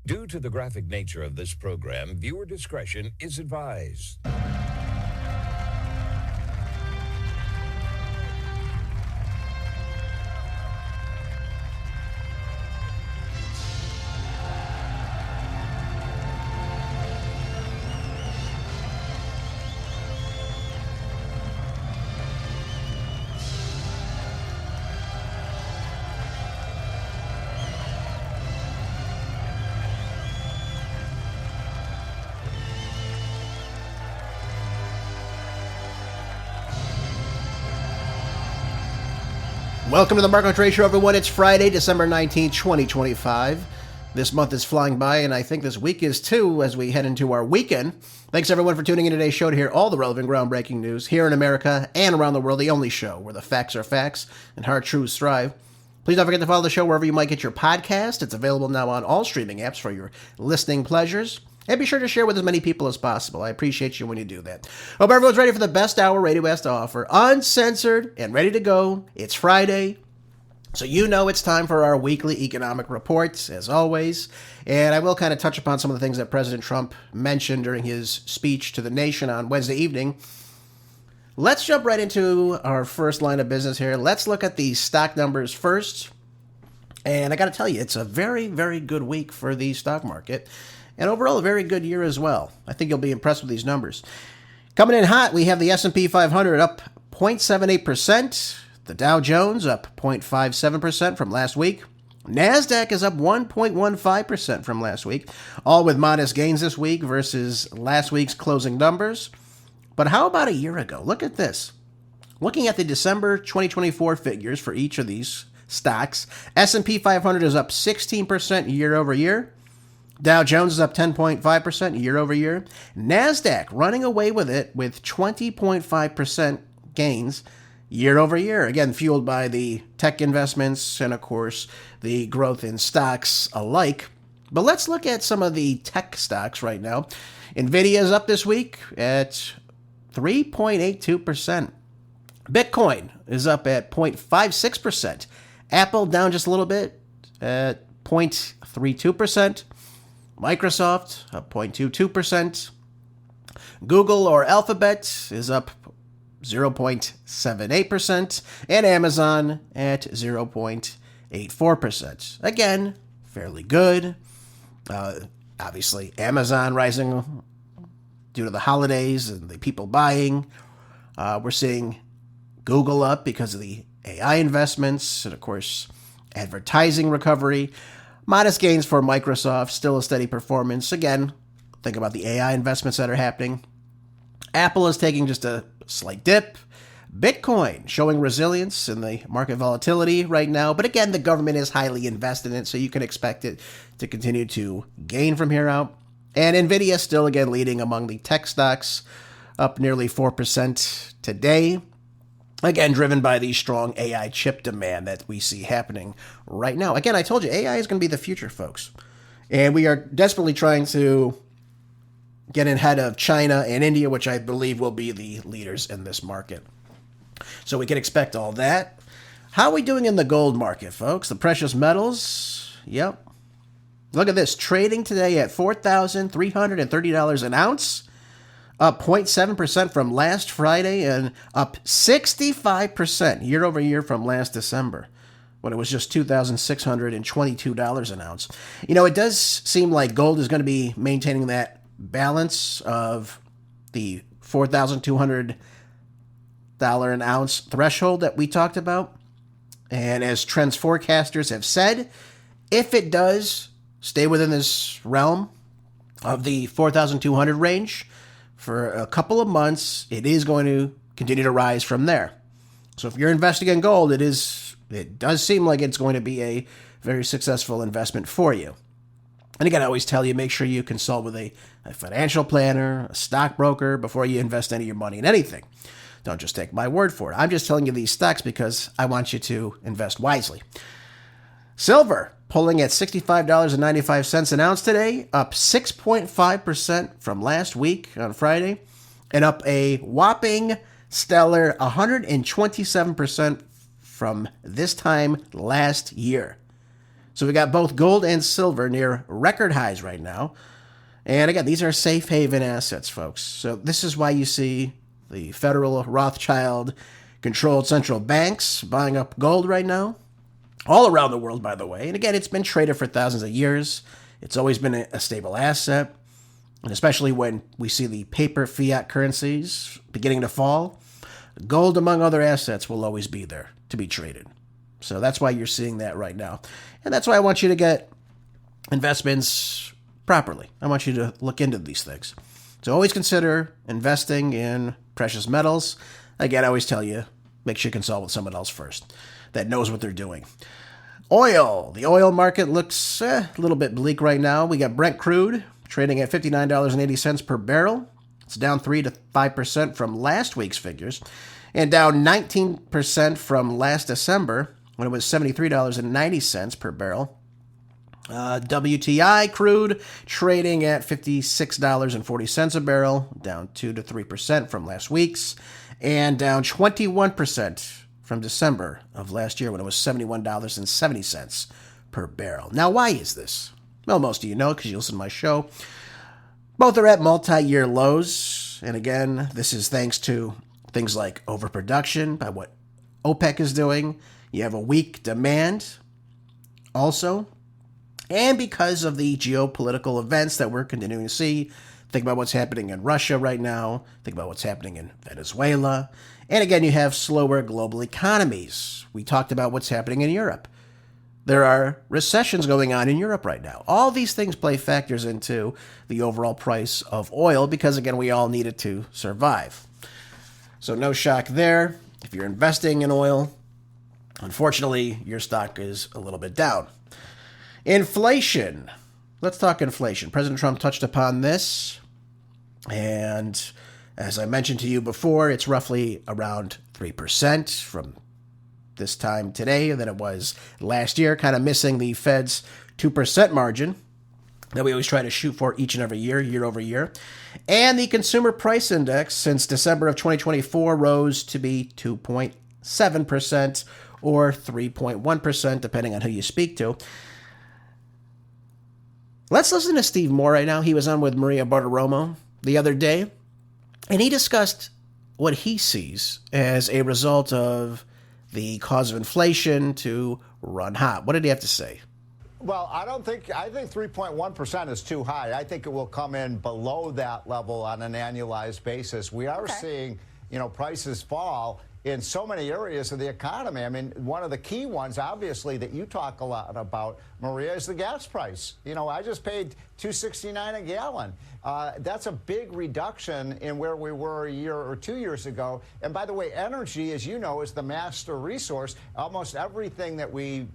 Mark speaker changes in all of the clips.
Speaker 1: Due to the graphic nature of this program, viewer discretion is advised.
Speaker 2: Welcome to the Marco Trade Show, everyone. It's Friday, December 19th, 2025. This month is flying by, and I think this week is too, as we head into our weekend. Thanks, everyone, for tuning in today's show to hear all the relevant, groundbreaking news here in America and around the world, the only show where the facts are facts and hard truths thrive. Please don't forget to follow the show wherever you might get your podcast. It's available now on all streaming apps for your listening pleasures. And be sure to share with as many people as possible. I appreciate you when you do that. Hope everyone's ready for the best hour Radio has to offer. Uncensored and ready to go. It's Friday, so you know it's time for our weekly economic reports, as always. And I will kind of touch upon some of the things that President Trump mentioned during his speech to the nation on Wednesday evening. Let's jump right into our first line of business here. Let's look at the stock numbers first. And I got to tell you, it's a very, very good week for the stock market. And overall, a very good year as well. I think you'll be impressed with these numbers. Coming in hot, we have the S&P 500 up 0.78%. The Dow Jones up 0.57% from last week. NASDAQ is up 1.15% from last week, all with modest gains this week versus last week's closing numbers. But how about a year ago? Look at this. Looking at the December 2024 figures for each of these stocks, S&P 500 is up 16% year over year. Dow Jones is up 10.5% year over year. NASDAQ running away with it with 20.5% gains year over year. Again, fueled by the tech investments and, of course, the growth in stocks alike. But let's look at some of the tech stocks right now. NVIDIA is up this week at 3.82%. Bitcoin is up at 0.56%. Apple down just a little bit at 0.32%. Microsoft up 0.22%. Google or Alphabet is up 0.78%. And Amazon at 0.84%. Again, fairly good. Obviously, Amazon rising due to the holidays and the people buying. We're seeing Google up because of the AI investments and, of course, advertising recovery. Modest gains for Microsoft, still a steady performance. Again, think about the AI investments that are happening. Apple is taking just a slight dip. Bitcoin showing resilience in the market volatility right now. But again, the government is highly invested in it, so you can expect it to continue to gain from here out. And NVIDIA still, again, leading among the tech stocks, up nearly 4% today. Again, driven by the strong AI chip demand that we see happening right now. Again, I told you, AI is going to be the future, folks. And we are desperately trying to get ahead of China and India, which I believe will be the leaders in this market. So we can expect all that. How are we doing in the gold market, folks? The precious metals, yep. Look at this, trading today at $4,330 an ounce. Up 0.7% from last Friday and up 65% year over year from last December, when it was just $2,622 an ounce. You know, it does seem like gold is going to be maintaining that balance of the $4,200 an ounce threshold that we talked about. And as trends forecasters have said, if it does stay within this realm of the 4,200 range, for a couple of months, it is going to continue to rise from there. So if you're investing in gold, it does seem like it's going to be a very successful investment for you. And again, I always tell you, make sure you consult with a financial planner, a stockbroker, before you invest any of your money in anything. Don't just take my word for it. I'm just telling you these stocks because I want you to invest wisely. Silver pulling at $65.95 an ounce today, up 6.5% from last week on Friday, and up a whopping stellar 127% from this time last year. So we got both gold and silver near record highs right now. And again, these are safe haven assets, folks. So this is why you see the federal Rothschild controlled central banks buying up gold right now, all around the world, by the way. And again, it's been traded for thousands of years. It's always been a stable asset. And especially when we see the paper fiat currencies beginning to fall, gold, among other assets, will always be there to be traded. So that's why you're seeing that right now. And that's why I want you to get investments properly. I want you to look into these things. So always consider investing in precious metals. Again, I always tell you, make sure you consult with someone else first that knows what they're doing. Oil. The oil market looks a little bit bleak right now. We got Brent crude trading at $59.80 per barrel. It's down 3 to 5% from last week's figures and down 19% from last December when it was $73.90 per barrel. WTI crude trading at $56.40 a barrel, down 2 to 3% from last week's, and down 21% from December of last year when it was $71.70 per barrel. Now, why is this? Well, most of you know because you listen to my show. Both are at multi-year lows, and again, this is thanks to things like overproduction by what OPEC is doing. You have a weak demand also, and because of the geopolitical events that we're continuing to see. Think about what's happening in Russia right now. Think about what's happening in Venezuela. And again, you have slower global economies. We talked about what's happening in Europe. There are recessions going on in Europe right now. All these things play factors into the overall price of oil because, again, we all need it to survive. So no shock there. If you're investing in oil, unfortunately, your stock is a little bit down. Inflation. Let's talk inflation. President Trump touched upon this. And as I mentioned to you before, it's roughly around 3% from this time today than it was last year, kind of missing the Fed's 2% margin that we always try to shoot for each and every year, year over year. And the Consumer Price Index since December of 2024 rose to be 2.7% or 3.1%, depending on who you speak to. Let's listen to Steve Moore right now. He was on with Maria Bartiromo the other day, and he discussed what he sees as a result of the cause of inflation to run hot. What did he have to say?
Speaker 3: Well, I think 3.1% is too high. I think it will come in below that level on an annualized basis. We are seeing, prices fall in so many areas of the economy. I mean, one of the key ones, obviously, that you talk a lot about, Maria, is the gas price. I just paid $2.69 a gallon. That's a big reduction in where we were a year or 2 years ago. And by the way, energy, as you know, is the master resource. Almost everything that we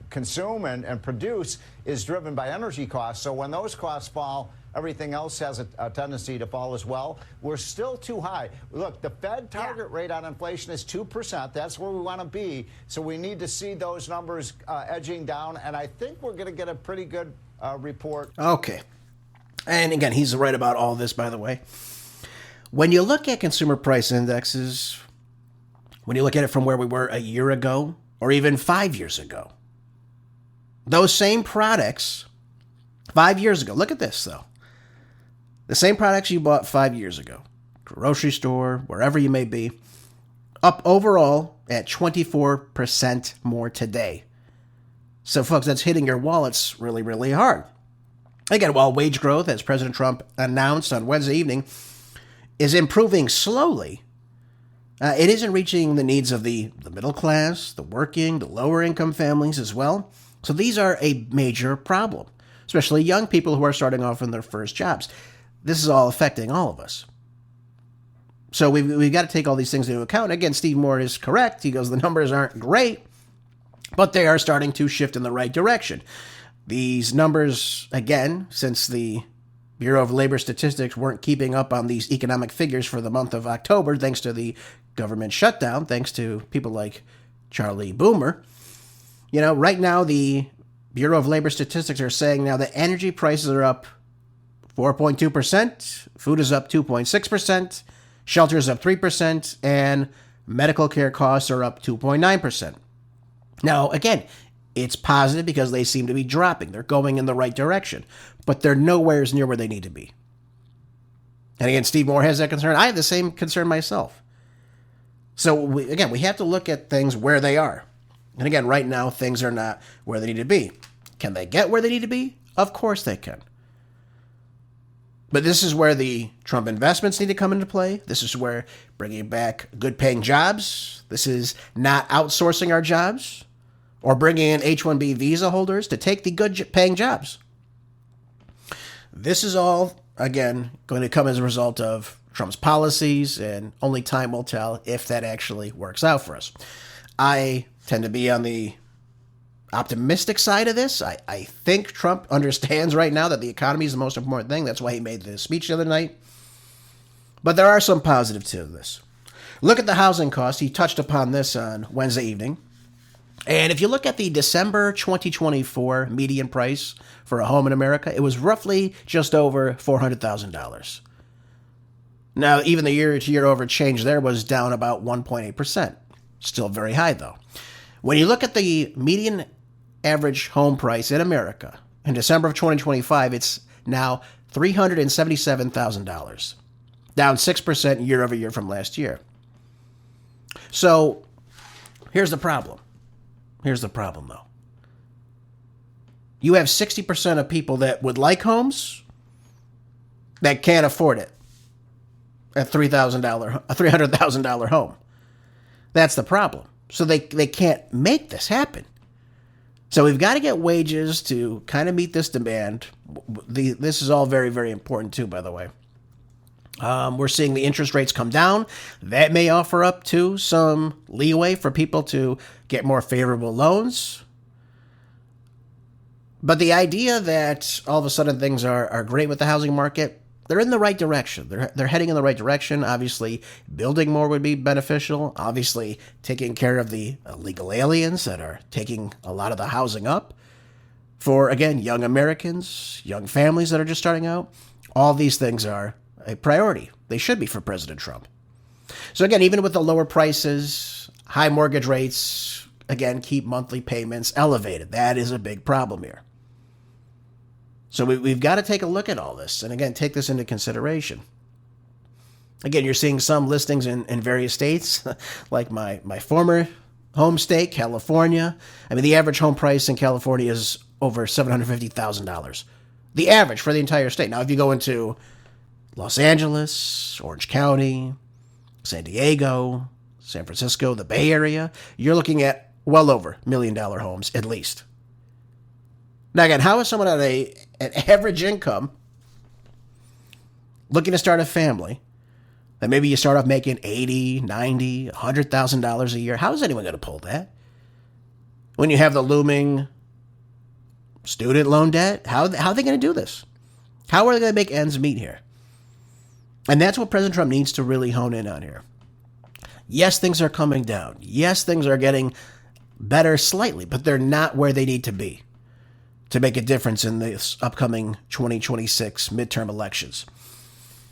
Speaker 3: consume and produce is driven by energy costs. So when those costs fall, everything else has a tendency to fall as well. We're still too high. Look, the Fed target rate on inflation is 2%. That's where we want to be. So we need to see those numbers edging down. And I think we're going to get a pretty good report.
Speaker 2: Okay. And again, he's right about all this, by the way. When you look at consumer price indexes, when you look at it from where we were a year ago or even 5 years ago, those same products 5 years ago, look at this though. The same products you bought 5 years ago, grocery store, wherever you may be, up overall at 24% more today. So folks, that's hitting your wallets really, really hard. Again, while wage growth, as President Trump announced on Wednesday evening, is improving slowly, it isn't reaching the needs of the middle class, the working, the lower income families as well. So these are a major problem, especially young people who are starting off in their first jobs. This is all affecting all of us. So we've got to take all these things into account. Again, Steve Moore is correct. He goes, the numbers aren't great, but they are starting to shift in the right direction. These numbers, again, since the Bureau of Labor Statistics weren't keeping up on these economic figures for the month of October, thanks to the government shutdown, thanks to people like Charlie Boomer. Right now, the Bureau of Labor Statistics are saying now that energy prices are up 4.2%, food is up 2.6%, shelter is up 3%, and medical care costs are up 2.9%. Now, again, It's positive because they seem to be dropping. They're going in the right direction, but they're nowhere near where they need to be. And again, Steve Moore has that concern. I have the same concern myself. So we have to look at things where they are. And again, right now, things are not where they need to be. Can they get where they need to be? Of course they can. But this is where the Trump investments need to come into play. This is where bringing back good-paying jobs. This is not outsourcing our jobs or bringing in H-1B visa holders to take the good-paying jobs. This is all, again, going to come as a result of Trump's policies, and only time will tell if that actually works out for us. I tend to be on the optimistic side of this. I think Trump understands right now that the economy is the most important thing. That's why he made the speech the other night. But there are some positives to this. Look at the housing cost. He touched upon this on Wednesday evening. And if you look at the December 2024 median price for a home in America, it was roughly just over $400,000. Now, even the year-to-year over change there was down about 1.8%. Still very high, though. When you look at the median average home price in America in December of 2025, it's now $377,000, down 6% year over year from last year. So here's the problem. Here's the problem, though. You have 60% of people that would like homes that can't afford it. A $300,000 home. That's the problem. So they can't make this happen. So we've got to get wages to kind of meet this demand. This is all very, very important too, by the way. We're seeing the interest rates come down. That may offer up to some leeway for people to get more favorable loans. But the idea that all of a sudden things are great with the housing market, they're in the right direction. They're heading in the right direction. Obviously, building more would be beneficial. Obviously, taking care of the illegal aliens that are taking a lot of the housing up. For, again, young Americans, young families that are just starting out, all these things are a priority. They should be for President Trump. So again, even with the lower prices, high mortgage rates, again, keep monthly payments elevated. That is a big problem here. So we've got to take a look at all this and, again, take this into consideration. Again, you're seeing some listings in various states, like my former home state, California. I mean, the average home price in California is over $750,000. The average for the entire state. Now, if you go into Los Angeles, Orange County, San Diego, San Francisco, the Bay Area, you're looking at well over $1 million homes at least. Now, again, how is someone at an average income looking to start a family that maybe you start off making $80,000, $90,000, $100,000 a year? How is anyone going to pull that? When you have the looming student loan debt, how are they going to do this? How are they going to make ends meet here? And that's what President Trump needs to really hone in on here. Yes, things are coming down. Yes, things are getting better slightly, but they're not where they need to be to make a difference in this upcoming 2026 midterm elections.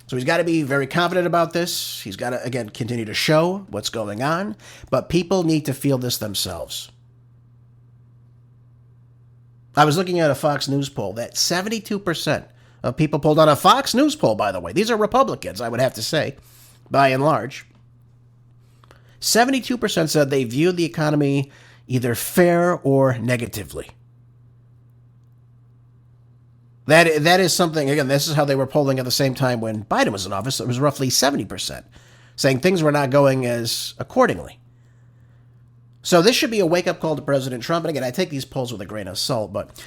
Speaker 2: So he's got to be very confident about this. He's got to, again, continue to show what's going on, but people need to feel this themselves. I was looking at a Fox News poll that 72% of people polled on a Fox News poll, by the way. These are Republicans, I would have to say, by and large. 72% said they viewed the economy either fair or negatively. That is something, again, this is how they were polling at the same time when Biden was in office. It was roughly 70%, saying things were not going as accordingly. So this should be a wake-up call to President Trump. And again, I take these polls with a grain of salt, but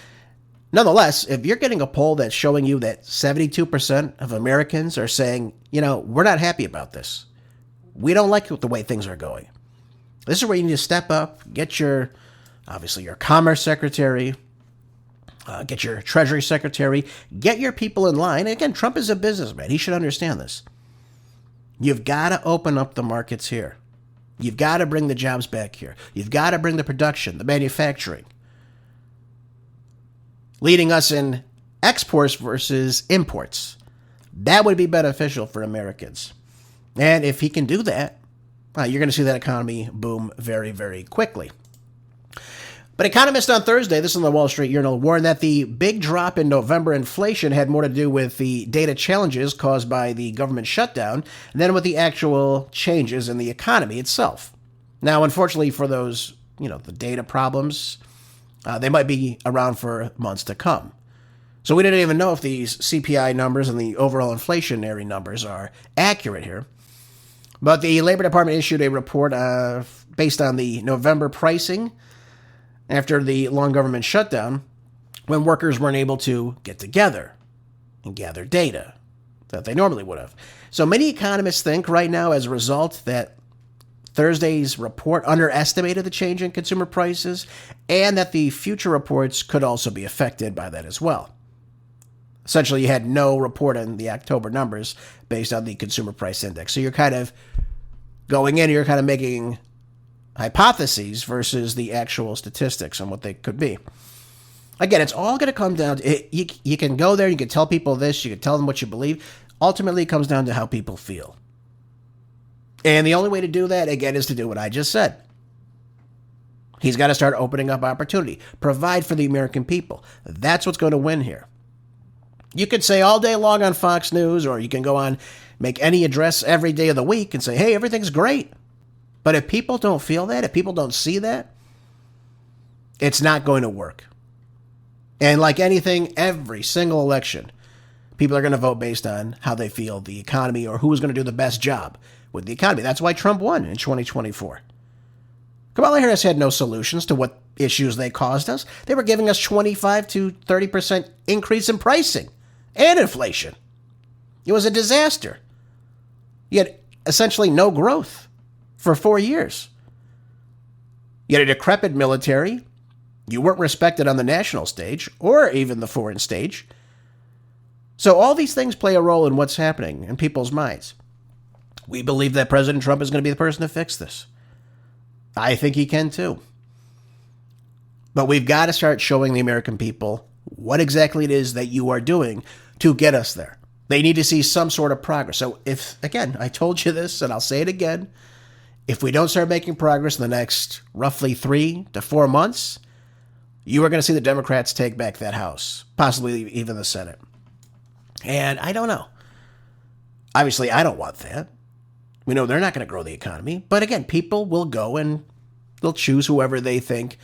Speaker 2: nonetheless, if you're getting a poll that's showing you that 72% of Americans are saying, we're not happy about this. We don't like the way things are going. This is where you need to step up, get your Commerce Secretary, get your Treasury Secretary, get your people in line. And again, Trump is a businessman. He should understand this. You've got to open up the markets here. You've got to bring the jobs back here. You've got to bring the production, the manufacturing, leading us in exports versus imports. That would be beneficial for Americans. And if he can do that, you're going to see that economy boom very, very quickly. But economists on Thursday, this is in the Wall Street Journal, warned that the big drop in November inflation had more to do with the data challenges caused by the government shutdown than with the actual changes in the economy itself. Now, unfortunately for those, the data problems, they might be around for months to come. So we didn't even know if these CPI numbers and the overall inflationary numbers are accurate here. But the Labor Department issued a report based on the November pricing after the long government shutdown, when workers weren't able to get together and gather data that they normally would have. So many economists think right now, as a result, that Thursday's report underestimated the change in consumer prices and that the future reports could also be affected by that as well. Essentially, you had no report on the October numbers based on the consumer price index. So you're kind of going in, you're kind of making hypotheses versus the actual statistics on what they could be. Again, it's all going to come down to, you can go there, you can tell people this, you can tell them what you believe. Ultimately, it comes down to how people feel. And the only way to do that, again, is to do what I just said. He's got to start opening up opportunity. Provide for the American people. That's what's going to win here. You could say all day long on Fox News, or you can go on, make any address every day of the week and say, hey, everything's great. But if people don't feel that, if people don't see that, it's not going to work. And like anything, every single election, people are going to vote based on how they feel the economy or who's going to do the best job with the economy. That's why Trump won in 2024. Kamala Harris had no solutions to what issues they caused us. They were giving us 25 to 30% increase in pricing and inflation. It was a disaster. You had essentially no growth for 4 years. You had a decrepit military. You weren't respected on the national stage or even the foreign stage. So all these things play a role in what's happening in people's minds. We believe that President Trump is going to be the person to fix this. I think he can too. But we've got to start showing the American people what exactly it is that you are doing to get us there. They need to see some sort of progress. So if, again, I told you this and I'll say it again, if we don't start making progress in the next roughly 3 to 4 months, you are going to see the Democrats take back that House, possibly even the Senate. And I don't know. Obviously, I don't want that. We know they're not going to grow the economy. But again, people will go and they'll choose whoever they think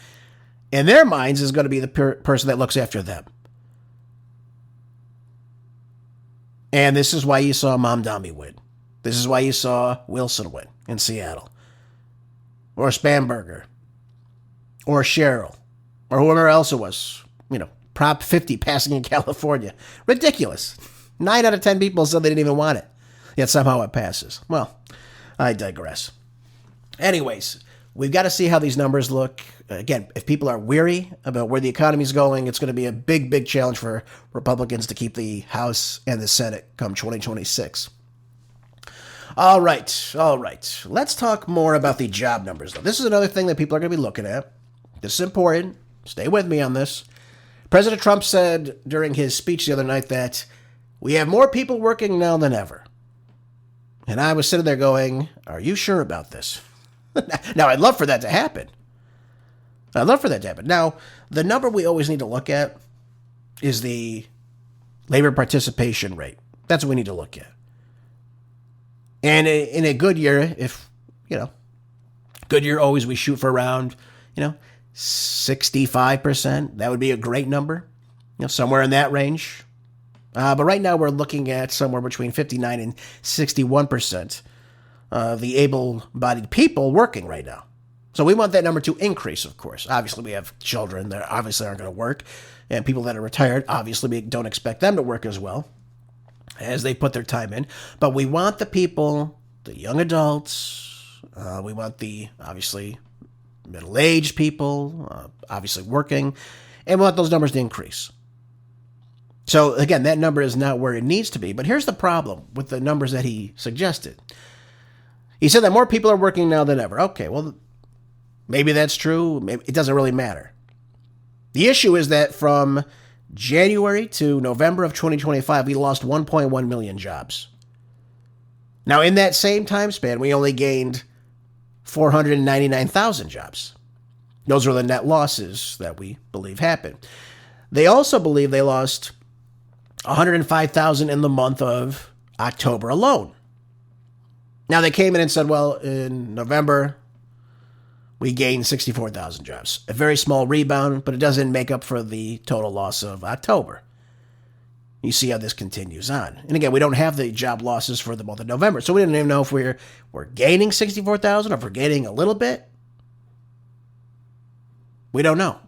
Speaker 2: in their minds is going to be the person that looks after them. And this is why you saw Mamdani win. This is why you saw Wilson win in Seattle. Or Spamberger. Or Cheryl. Or whoever else it was. Prop 50 passing in California. Ridiculous. 9 out of 10 people said they didn't even want it. Yet somehow it passes. Well, I digress. Anyways, we've got to see how these numbers look. Again, if people are weary about where the economy's going, it's going to be a big, big challenge for Republicans to keep the House and the Senate come 2026. All right. Let's talk more about the job numbers, though. This is another thing that people are going to be looking at. This is important. Stay with me on this. President Trump said during his speech the other night that we have more people working now than ever. And I was sitting there going, are you sure about this? Now, I'd love for that to happen. Now, the number we always need to look at is the labor participation rate. That's what we need to look at. And in a good year, good year always we shoot for around, 65%. That would be a great number, somewhere in that range. But right now we're looking at somewhere between 59 and 61% of the able-bodied people working right now. So we want that number to increase, of course. Obviously, we have children that obviously aren't going to work, and people that are retired, obviously, we don't expect them to work as well as they put their time in. But we want the people, the young adults, we want the, obviously, middle-aged people, obviously working, and we want those numbers to increase. So, again, that number is not where it needs to be. But here's the problem with the numbers that he suggested. He said that more people are working now than ever. Okay, well, maybe that's true. Maybe it doesn't really matter. The issue is that from January to November of 2025, we lost 1.1 million jobs. Now, in that same time span, we only gained 499,000 jobs. Those are the net losses that we believe happened. They also believe they lost 105,000 in the month of October alone. Now, they came in and said, well, in November, we gained 64,000 jobs. A very small rebound, but it doesn't make up for the total loss of October. You see how this continues on. And again, we don't have the job losses for the month of November, so we didn't even know if we're gaining 64,000 or if we're gaining a little bit. We don't know.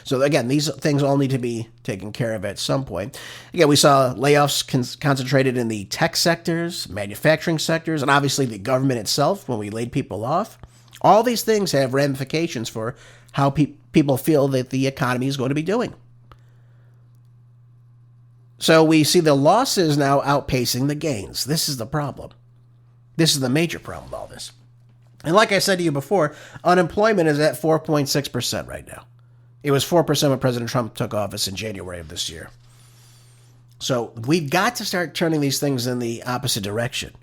Speaker 2: So again, these things all need to be taken care of at some point. Again, we saw layoffs concentrated in the tech sectors, manufacturing sectors, and obviously the government itself when we laid people off. All these things have ramifications for how people feel that the economy is going to be doing. So we see the losses now outpacing the gains. This is the problem. This is the major problem with all this. And like I said to you before, unemployment is at 4.6% right now. It was 4% when President Trump took office in January of this year. So we've got to start turning these things in the opposite direction.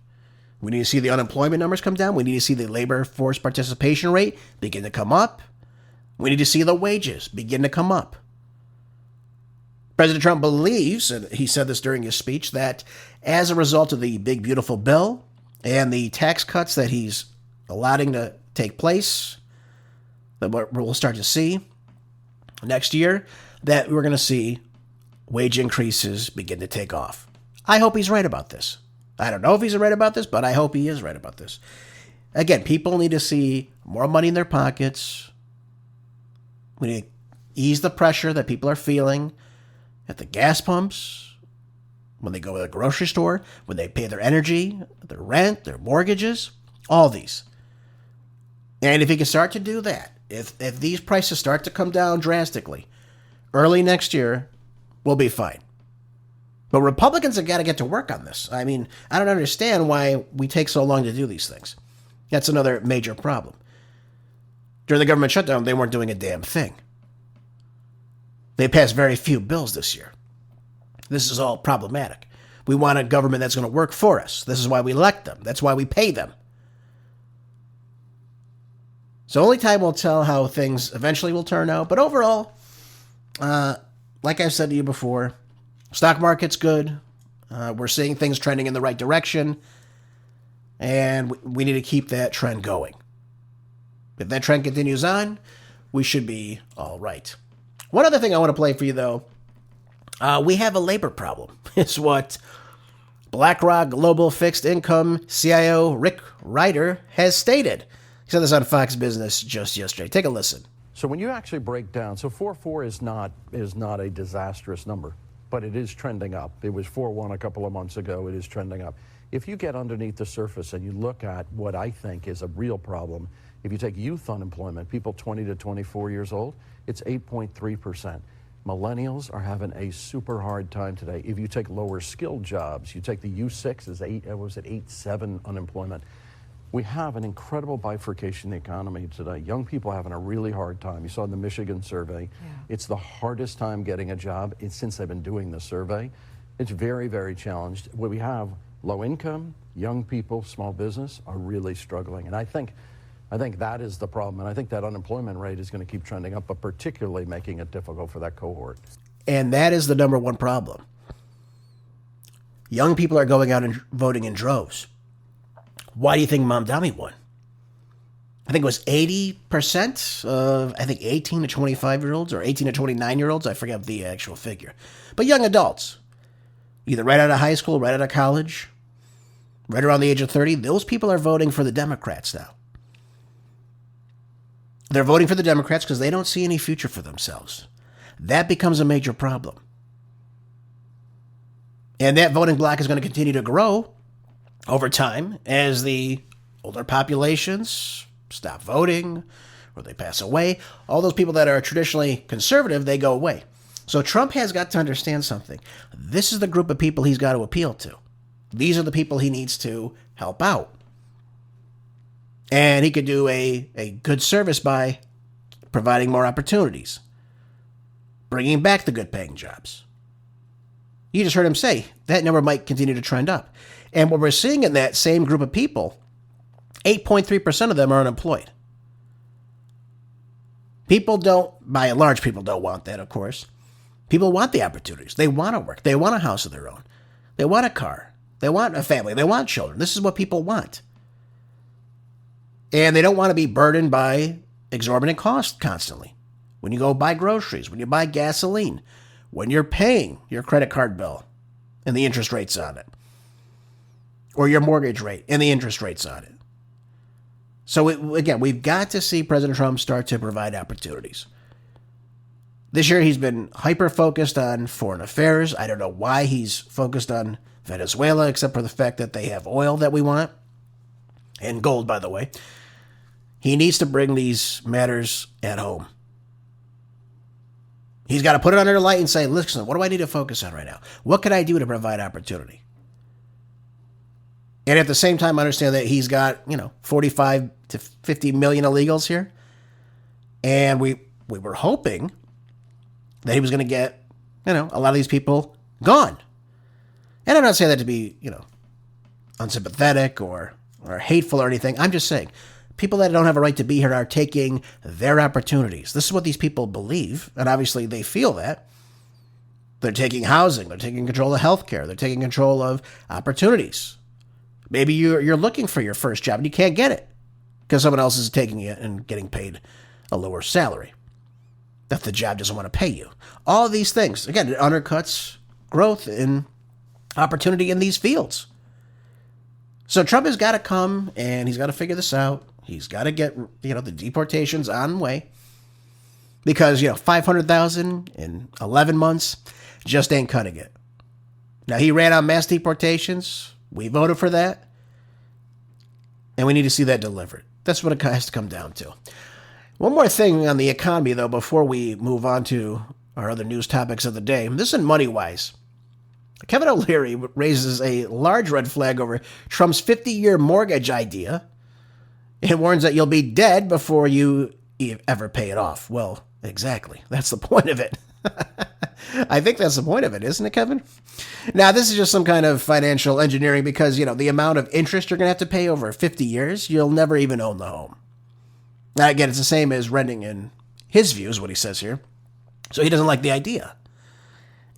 Speaker 2: We need to see the unemployment numbers come down. We need to see the labor force participation rate begin to come up. We need to see the wages begin to come up. President Trump believes, and he said this during his speech, that as a result of the big, beautiful bill and the tax cuts that he's allowing to take place, that we'll start to see next year, that we're going to see wage increases begin to take off. I hope he's right about this. I don't know if he's right about this, but I hope he is right about this. Again, people need to see more money in their pockets. We need to ease the pressure that people are feeling at the gas pumps, when they go to the grocery store, when they pay their energy, their rent, their mortgages, all these. And if he can start to do that, if these prices start to come down drastically, early next year, we'll be fine. But Republicans have got to get to work on this. I mean, I don't understand why we take so long to do these things. That's another major problem. During the government shutdown, they weren't doing a damn thing. They passed very few bills this year. This is all problematic. We want a government that's going to work for us. This is why we elect them. That's why we pay them. So only time will tell how things eventually will turn out. But overall, like I've said to you before, stock market's good. We're seeing things trending in the right direction. And we need to keep that trend going. If that trend continues on, we should be all right. One other thing I want to play for you, though. We have a labor problem. It's what BlackRock Global Fixed Income CIO Rick Ryder has stated. He said this on Fox Business just yesterday. Take a listen.
Speaker 4: So when you actually break down, so 4.4 is not a disastrous number, but it is trending up. It was 4.1 a couple of months ago. It is trending up. If you get underneath the surface and you look at what I think is a real problem, if you take youth unemployment, people 20 to 24 years old, it's 8.3%. Millennials are having a super hard time today. If you take lower skilled jobs, you take the U6 is 8.7 unemployment. We have an incredible bifurcation in the economy today. Young people are having a really hard time. You saw in the Michigan survey, It's the hardest time getting a job since they've been doing the survey. It's very, very challenged. What we have, low income, young people, small business are really struggling. And I think that is the problem. And I think that unemployment rate is going to keep trending up, but particularly making it difficult for that cohort.
Speaker 2: And that is the number one problem. Young people are going out and voting in droves. Why do you think Mamdani won? I think it was 80% of, 18 to 25-year-olds or 18 to 29-year-olds. I forget the actual figure. But young adults, either right out of high school, right out of college, right around the age of 30, those people are voting for the Democrats now. They're voting for the Democrats because they don't see any future for themselves. That becomes a major problem. And that voting bloc is going to continue to grow over time as the older populations stop voting or they pass away. All those people that are traditionally conservative, they go away. So Trump has got to understand something. This is the group of people he's got to appeal to. These are the people he needs to help out. And he could do a good service by providing more opportunities, bringing back the good paying jobs. You just heard him say that number might continue to trend up. And what we're seeing in that same group of people, 8.3% of them are unemployed. People don't, by and large, people don't want that, of course. People want the opportunities. They want to work. They want a house of their own. They want a car. They want a family. They want children. This is what people want. And they don't want to be burdened by exorbitant costs constantly. When you go buy groceries, when you buy gasoline, when you're paying your credit card bill and the interest rates on it, or your mortgage rate and the interest rates on it. So again, we've got to see President Trump start to provide opportunities. This year, he's been hyper-focused on foreign affairs. I don't know why he's focused on Venezuela, except for the fact that they have oil that we want, and gold, by the way. He needs to bring these matters at home. He's got to put it under the light and say, listen, what do I need to focus on right now? What can I do to provide opportunity? And at the same time, understand that he's got, 45 to 50 million illegals here. And we were hoping that he was going to get, a lot of these people gone. And I'm not saying that to be, unsympathetic or hateful or anything. I'm just saying people that don't have a right to be here are taking their opportunities. This is what these people believe. And obviously they feel that. They're taking housing. They're taking control of healthcare. They're taking control of opportunities. Maybe you're looking for your first job and you can't get it because someone else is taking it and getting paid a lower salary that the job doesn't want to pay you. All of these things, again, it undercuts growth in opportunity in these fields. So Trump has got to come and he's got to figure this out. He's got to get, the deportations on the way because, 500,000 in 11 months just ain't cutting it. Now, he ran on mass deportations. We voted for that, and we need to see that delivered. That's what it has to come down to. One more thing on the economy, though, before we move on to our other news topics of the day. This is Moneywise. Kevin O'Leary raises a large red flag over Trump's 50-year mortgage idea and warns that you'll be dead before you ever pay it off. Well, exactly. That's the point of it. I think that's the point of it, isn't it, Kevin? Now, this is just some kind of financial engineering because, the amount of interest you're going to have to pay over 50 years, you'll never even own the home. Now, again, it's the same as renting in his view, is what he says here. So he doesn't like the idea.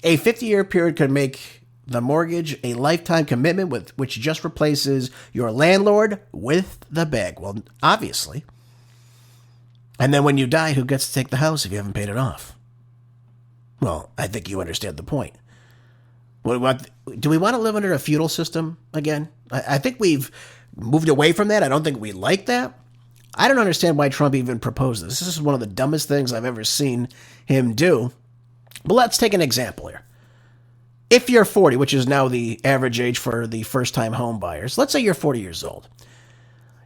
Speaker 2: A 50-year period could make the mortgage a lifetime commitment which just replaces your landlord with the bank. Well, obviously. And then when you die, who gets to take the house if you haven't paid it off? Well, I think you understand the point. Do we want to live under a feudal system again? I think we've moved away from that. I don't think we like that. I don't understand why Trump even proposed this. This is one of the dumbest things I've ever seen him do. But let's take an example here. If you're 40, which is now the average age for the first-time home buyers, let's say you're 40 years old.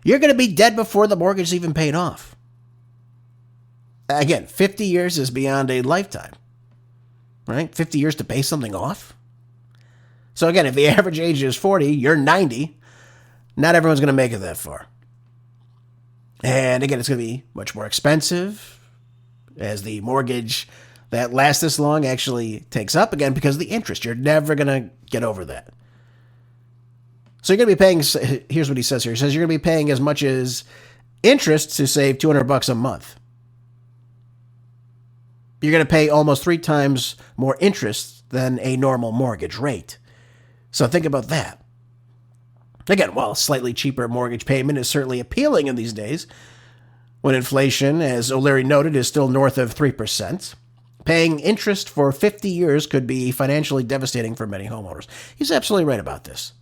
Speaker 2: You're going to be dead before the mortgage is even paid off. Again, 50 years is beyond a lifetime. Right? 50 years to pay something off. So again, if the average age is 40, you're 90. Not everyone's going to make it that far. And again, it's going to be much more expensive as the mortgage that lasts this long actually takes up again because of the interest. You're never going to get over that. So you're going to be paying, here's what he says here. He says you're going to be paying as much as interest to save $200 a month. You're going to pay almost 3 times more interest than a normal mortgage rate. So think about that. Again, while a slightly cheaper mortgage payment is certainly appealing in these days, when inflation, as O'Leary noted, is still north of 3%, paying interest for 50 years could be financially devastating for many homeowners. He's absolutely right about this.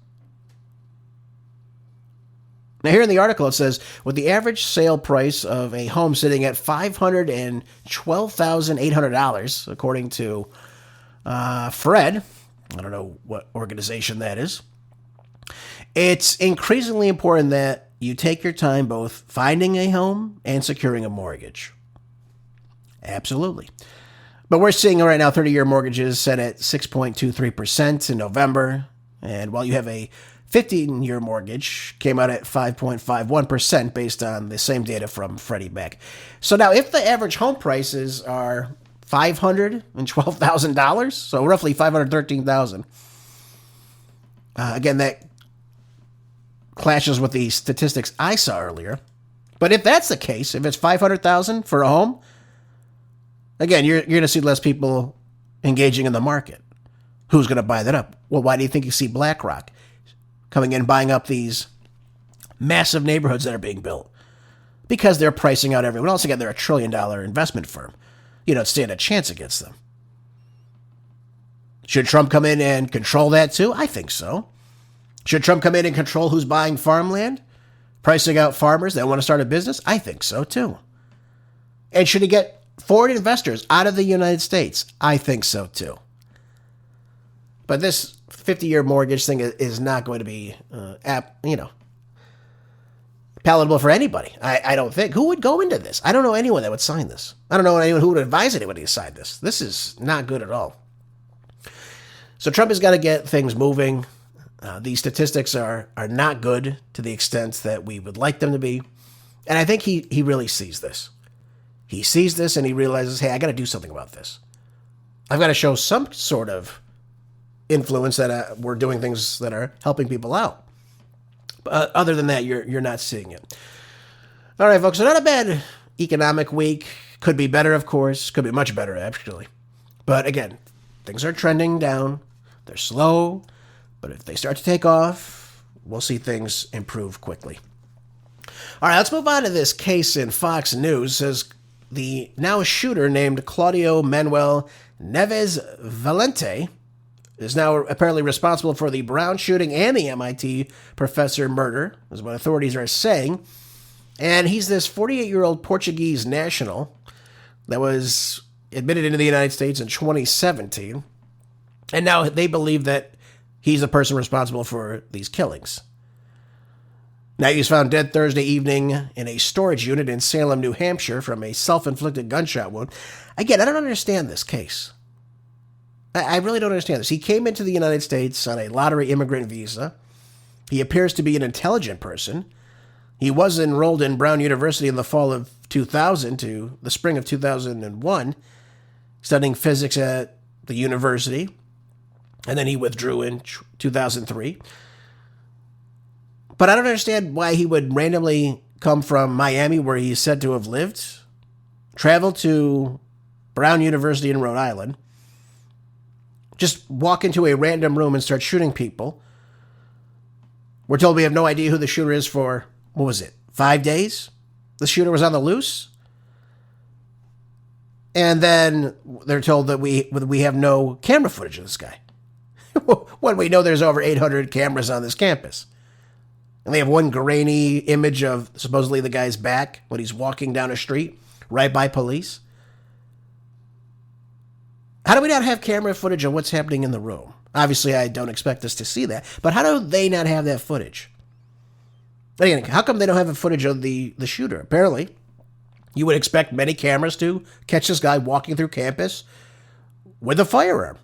Speaker 2: Now, here in the article, it says, with the average sale price of a home sitting at $512,800, according to Fred, I don't know what organization that is, it's increasingly important that you take your time both finding a home and securing a mortgage. Absolutely. But we're seeing right now 30-year mortgages set at 6.23% in November, and while you have a 15-year mortgage came out at 5.51% based on the same data from Freddie Mac. So now if the average home prices are $512,000, so roughly $513,000, again, that clashes with the statistics I saw earlier. But if that's the case, if it's $500,000 for a home, Again, you're going to see less people engaging in the market. Who's going to buy that up? Well, why do you think you see BlackRock coming in, buying up these massive neighborhoods that are being built? Because they're pricing out everyone else. Again, they're $1 trillion investment firm. You don't stand a chance against them. Should Trump come in and control that too? I think so. Should Trump come in and control who's buying farmland, pricing out farmers that want to start a business? I think so too. And should he get foreign investors out of the United States? I think so too. But this 50-year mortgage thing is not going to be, palatable for anybody. I don't think. Who would go into this? I don't know anyone that would sign this. I don't know anyone who would advise anybody to sign this. This is not good at all. So Trump has got to get things moving. These statistics are not good to the extent that we would like them to be. And I think he really sees this. He sees this and he realizes, hey, I got to do something about this. I've got to show some sort of influence that we're doing things that are helping people out. But other than that, you're not seeing it. All right, folks, so not a bad economic week. Could be better, of course. Could be much better, actually. But again, things are trending down. They're slow. But if they start to take off, we'll see things improve quickly. All right, let's move on to this case in Fox News. It says the now shooter named Claudio Manuel Neves-Valente is now apparently responsible for the Brown shooting and the MIT professor murder, is what authorities are saying. And he's this 48-year-old Portuguese national that was admitted into the United States in 2017. And now they believe that he's the person responsible for these killings. Now, he was found dead Thursday evening in a storage unit in Salem, New Hampshire from a self-inflicted gunshot wound. Again, I don't understand this case. I really don't understand this. He came into the United States on a lottery immigrant visa. He appears to be an intelligent person. He was enrolled in Brown University in the fall of 2000 to the spring of 2001, studying physics at the university. And then he withdrew in 2003. But I don't understand why he would randomly come from Miami, where he's said to have lived, travel to Brown University in Rhode Island, just walk into a random room and start shooting people. We're told we have no idea who the shooter is for, 5 days? The shooter was on the loose? And then they're told that we have no camera footage of this guy. When we know there's over 800 cameras on this campus. And they have one grainy image of supposedly the guy's back when he's walking down a street right by police. How do we not have camera footage of what's happening in the room? Obviously, I don't expect us to see that. But how do they not have that footage? Again, how come they don't have a footage of the shooter? Apparently, you would expect many cameras to catch this guy walking through campus with a firearm.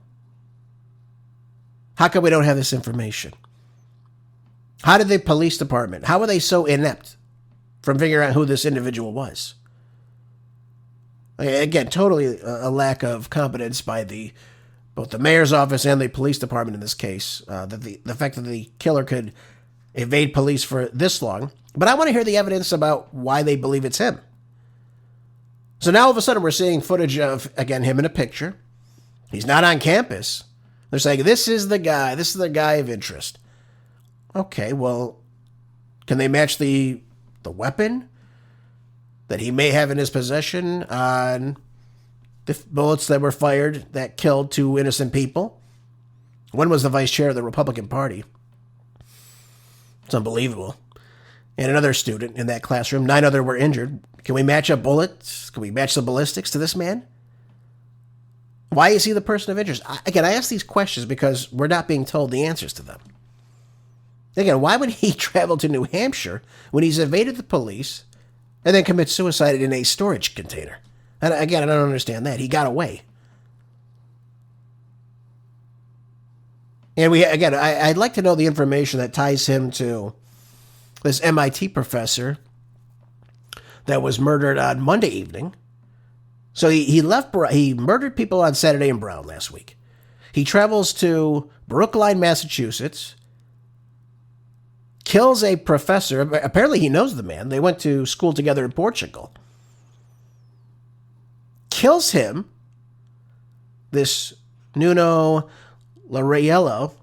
Speaker 2: How come we don't have this information? How did the police department, how were they so inept from figuring out who this individual was? Again, totally a lack of competence by both the mayor's office and the police department in this case. The fact that the killer could evade police for this long. But I want to hear the evidence about why they believe it's him. So now all of a sudden we're seeing footage of, again, him in a picture. He's not on campus. They're saying, this is the guy of interest. Okay, well, can they match the weapon that he may have in his possession on the bullets that were fired that killed 2 innocent people? One was the vice chair of the Republican Party. It's unbelievable. And another student in that classroom. 9 others were injured. Can we match up bullets? Can we match the ballistics to this man? Why is he the person of interest? Again, I ask these questions because we're not being told the answers to them. Again, why would he travel to New Hampshire when he's evaded the police and then commit suicide in a storage container? And again, I don't understand that. He got away. And I'd like to know the information that ties him to this MIT professor that was murdered on Monday evening. So he murdered people on Saturday in Brown last week. He travels to Brookline, Massachusetts, kills a professor. Apparently he knows the man. They went to school together in Portugal. Kills him, this Nuno Lorio,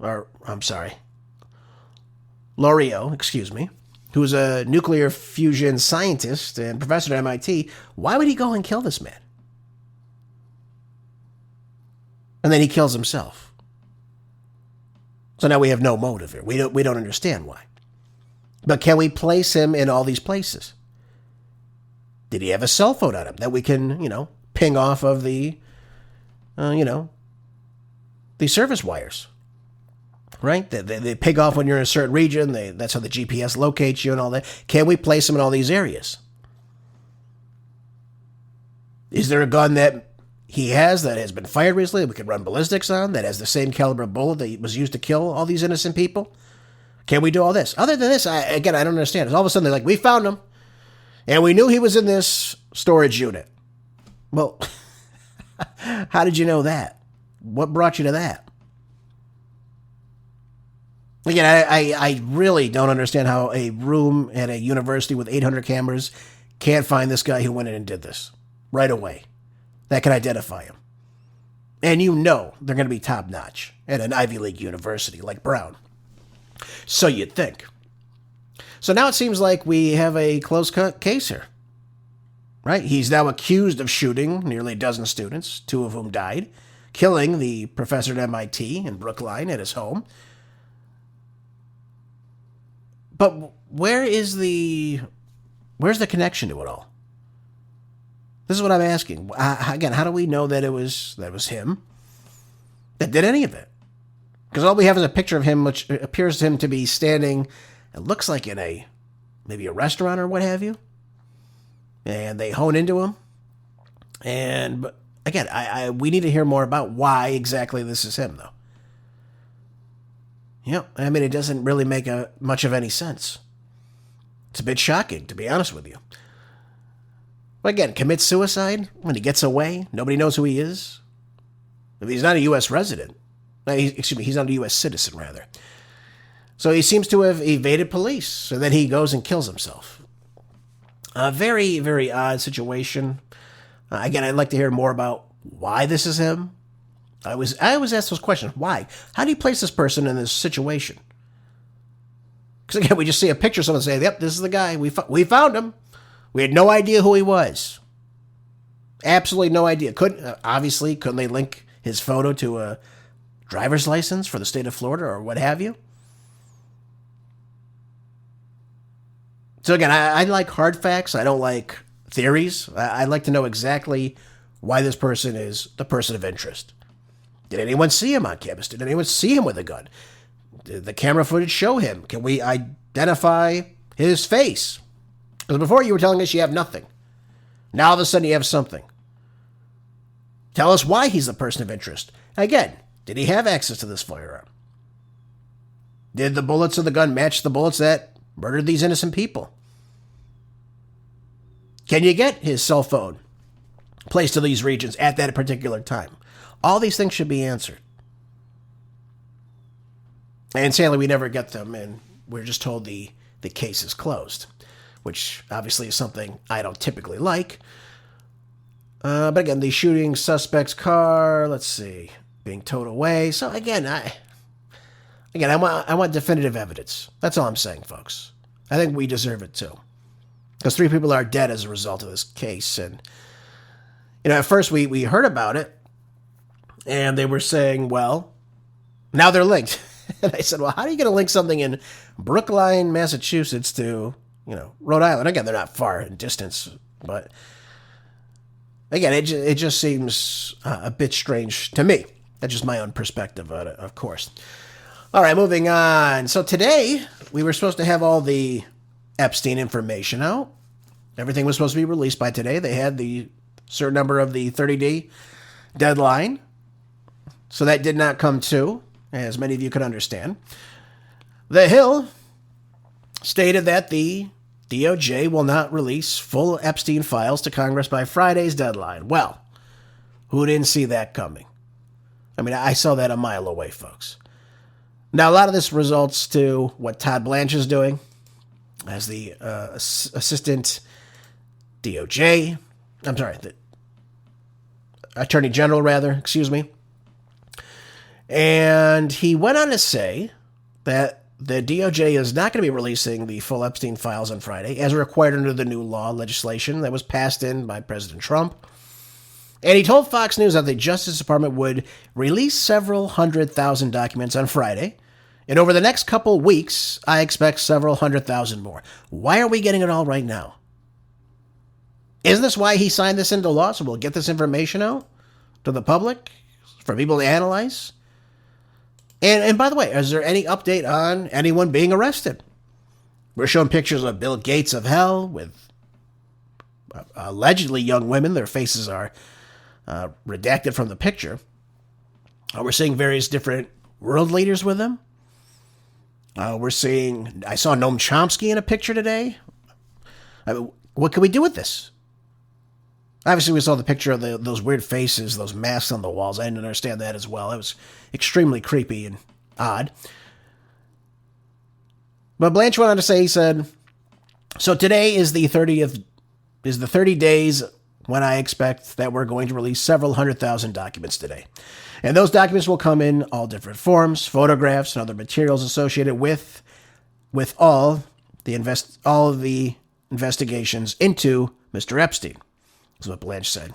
Speaker 2: excuse me, who's a nuclear fusion scientist and professor at MIT, why would he go and kill this man? And then he kills himself. So now we have no motive here. We don't understand why. But can we place him in all these places? Did he have a cell phone on him that we can, ping off of the, the service wires? Right? They pig off when you're in a certain region. That's how the GPS locates you and all that. Can we place him in all these areas? Is there a gun that he has that has been fired recently that we could run ballistics on that has the same caliber bullet that was used to kill all these innocent people? Can we do all this? Other than this, I don't understand. It's all of a sudden they're like, we found him, and we knew he was in this storage unit. Well, how did you know that? What brought you to that? Again, I really don't understand how a room at a university with 800 cameras can't find this guy who went in and did this right away. That can identify him. And they're going to be top-notch at an Ivy League university like Brown. So you'd think. So now it seems like we have a close-cut case here. Right? He's now accused of shooting nearly a dozen students, 2 of whom died, killing the professor at MIT in Brookline at his home. But where's the connection to it all? This is what I'm asking. Again, how do we know that it was him that did any of it? Because all we have is a picture of him, which appears to him to be standing, it looks like in maybe a restaurant or what have you. And they hone into him. But again, we need to hear more about why exactly this is him, though. It doesn't really make much of any sense. It's a bit shocking, to be honest with you. But again, commits suicide when he gets away. Nobody knows who he is. He's not a U.S. resident. He's not a U.S. citizen, rather. So he seems to have evaded police, and then he goes and kills himself. A very, very odd situation. Again, I'd like to hear more about why this is him. I always ask those questions. Why? How do you place this person in this situation? Because again, we just see a picture of someone say, yep, this is the guy. We found him. We had no idea who he was. Absolutely no idea. Couldn't they link his photo to a driver's license for the state of Florida or what have you? So again, I like hard facts. I don't like theories. I like to know exactly why this person is the person of interest. Did anyone see him on campus? Did anyone see him with a gun? Did the camera footage show him? Can we identify his face? Because before you were telling us you have nothing. Now all of a sudden you have something. Tell us why he's the person of interest. Again, did he have access to this firearm? Did the bullets of the gun match the bullets that murdered these innocent people? Can you get his cell phone placed to these regions at that particular time? All these things should be answered. And sadly, we never get them, and we're just told the case is closed, which obviously is something I don't typically like. But again, the shooting suspect's car, let's see, being towed away. So again, I want definitive evidence. That's all I'm saying, folks. I think we deserve it too. Because 3 people are dead as a result of this case. And, at first we heard about it, and they were saying, well, now they're linked. And I said, well, how are you going to link something in Brookline, Massachusetts to, Rhode Island? Again, they're not far in distance, but again, it just seems a bit strange to me. That's just my own perspective on it, of course. All right, moving on. So today, we were supposed to have all the Epstein information out. Everything was supposed to be released by today. They had the certain number of the 30-day deadline. So that did not come to, as many of you could understand. The Hill stated that the DOJ will not release full Epstein files to Congress by Friday's deadline. Well, who didn't see that coming? I saw that a mile away, folks. Now, a lot of this results to what Todd Blanche is doing as the assistant DOJ. I'm sorry, the Attorney General, rather, excuse me. And he went on to say that the DOJ is not going to be releasing the full Epstein files on Friday, as required under the new law legislation that was passed in by President Trump. And he told Fox News that the Justice Department would release several 100,000 documents on Friday. And over the next couple weeks, I expect several 100,000 more. Why are we getting it all right now? Isn't this why he signed this into law? So we'll get this information out to the public for people to analyze. And by the way, is there any update on anyone being arrested? We're showing pictures of Bill Gates of hell with allegedly young women. Their faces are redacted from the picture. We're seeing various different world leaders with them. I saw Noam Chomsky in a picture today. What can we do with this? Obviously, we saw the picture of those weird faces, those masks on the walls. I didn't understand that as well. It was extremely creepy and odd. But Blanche went on to say, he said, so today is the 30 days when I expect that we're going to release several 100,000 documents today. And those documents will come in all different forms, photographs, and other materials associated with all of the investigations into Mr. Epstein. Is what Blanche said.